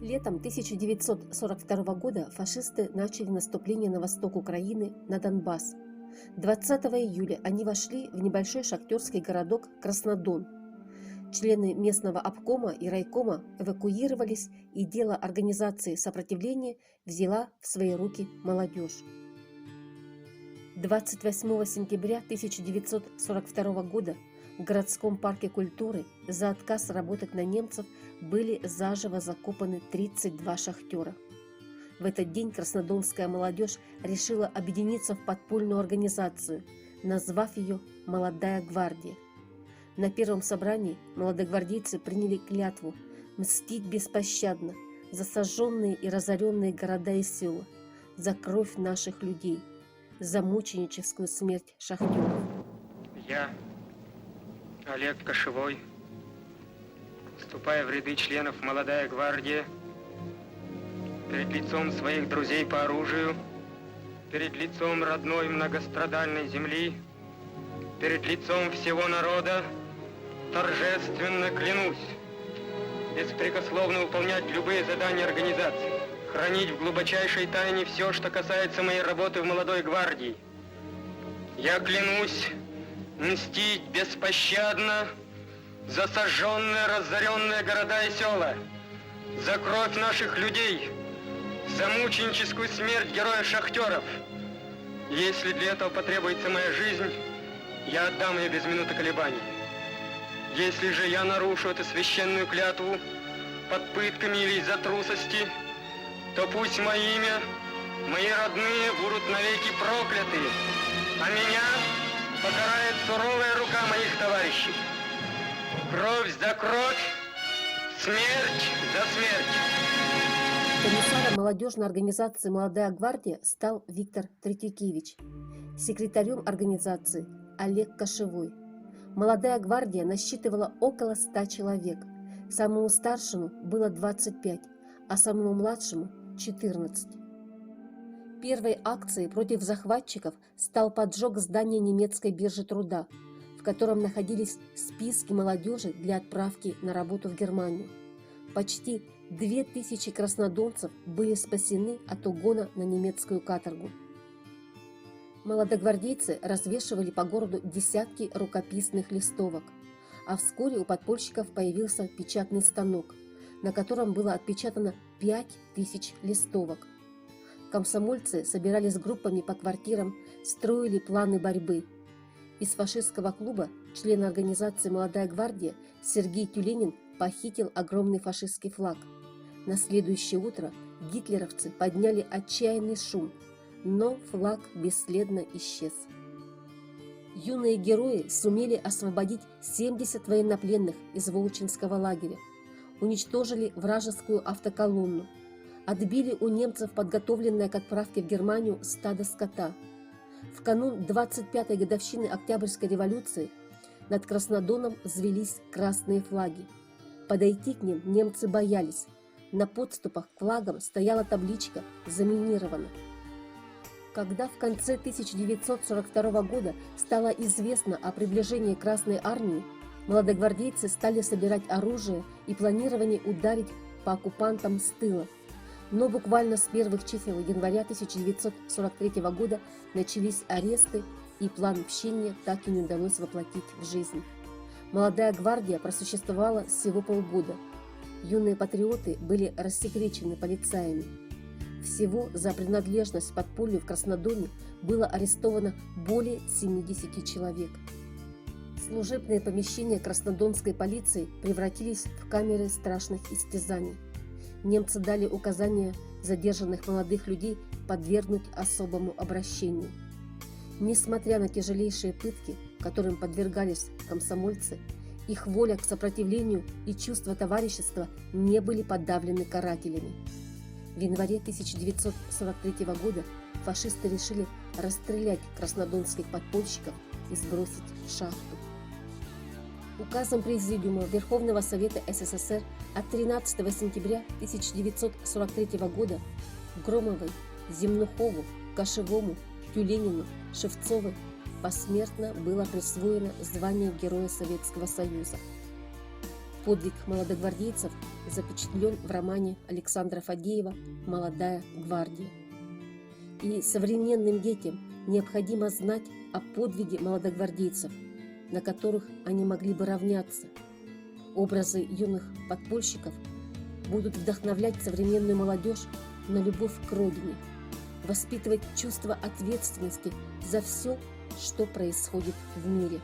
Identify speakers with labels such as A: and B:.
A: Летом 1942 года фашисты начали наступление на восток Украины, на Донбасс. 20 июля они вошли в небольшой шахтерский городок Краснодон. Члены местного обкома и райкома эвакуировались, и дело организации сопротивления взяла в свои руки молодежь. 28 сентября 1942 года в городском парке культуры за отказ работать на немцев были заживо закопаны 32 шахтера. В этот день краснодонская молодежь решила объединиться в подпольную организацию, назвав ее «Молодая гвардия». На первом собрании молодогвардейцы приняли клятву мстить беспощадно за сожженные и разоренные города и села, за кровь наших людей, за мученическую смерть шахтеров.
B: Я, Олег Кошевой, вступая в ряды членов «Молодая гвардия», перед лицом своих друзей по оружию, перед лицом родной многострадальной земли, перед лицом всего народа, торжественно клянусь беспрекословно выполнять любые задания организации, хранить в глубочайшей тайне все, что касается моей работы в «Молодой гвардии». Я клянусь мстить беспощадно за сожженные, разоренные города и села, за кровь наших людей, за мученическую смерть героев-шахтеров. Если для этого потребуется моя жизнь, я отдам ее без минуты колебаний. Если же я нарушу эту священную клятву под пытками или из-за трусости, то пусть мое имя, мои родные будут навеки прокляты, а меня покарает суровая рука моих товарищей. Кровь за кровь, смерть за смерть.
A: Комиссаром молодежной организации «Молодая гвардия» стал Виктор Третьякевич, секретарем организации Олег Кошевой. «Молодая гвардия» насчитывала около 100 человек, самому старшему было 25, а самому младшему – 14. Первой акцией против захватчиков стал поджог здания немецкой биржи труда, в котором находились списки молодежи для отправки на работу в Германию. Почти 2000 краснодонцев были спасены от угона на немецкую каторгу. Молодогвардейцы развешивали по городу десятки рукописных листовок, а вскоре у подпольщиков появился печатный станок, на котором было отпечатано 5000 листовок. Комсомольцы собирались группами по квартирам, строили планы борьбы. Из фашистского клуба член организации «Молодая гвардия» Сергей Тюленин похитил огромный фашистский флаг. На следующее утро гитлеровцы подняли отчаянный шум, но флаг бесследно исчез. Юные герои сумели освободить 70 военнопленных из Волчинского лагеря, уничтожили вражескую автоколонну, отбили у немцев подготовленное к отправке в Германию стадо скота. В канун 25-й годовщины Октябрьской революции над Краснодоном взвелись красные флаги. Подойти к ним немцы боялись. На подступах к флагам стояла табличка «Заминировано». Когда в конце 1942 года стало известно о приближении Красной армии, молодогвардейцы стали собирать оружие и планировали ударить по оккупантам с тыла. Но буквально с первых чисел января 1943 года начались аресты, и план мщения так и не удалось воплотить в жизнь. «Молодая гвардия» просуществовала всего полгода. Юные патриоты были рассекречены полицаями. Всего за принадлежность к подполью в Краснодоне было арестовано более 70 человек. Служебные помещения краснодонской полиции превратились в камеры страшных истязаний. Немцы дали указание задержанных молодых людей подвергнуть особому обращению. Несмотря на тяжелейшие пытки, которым подвергались комсомольцы, их воля к сопротивлению и чувство товарищества не были подавлены карателями. В январе 1943 года фашисты решили расстрелять краснодонских подпольщиков и сбросить в шахту. Указом Президиума Верховного Совета СССР от 13 сентября 1943 года Громовой, Земнухову, Кошевому, Тюленину, Шевцову посмертно было присвоено звание Героя Советского Союза. Подвиг молодогвардейцев запечатлен в романе Александра Фадеева «Молодая гвардия». И современным детям необходимо знать о подвиге молодогвардейцев, на которых они могли бы равняться. Образы юных подпольщиков будут вдохновлять современную молодежь на любовь к родине, воспитывать чувство ответственности за все, что происходит в мире.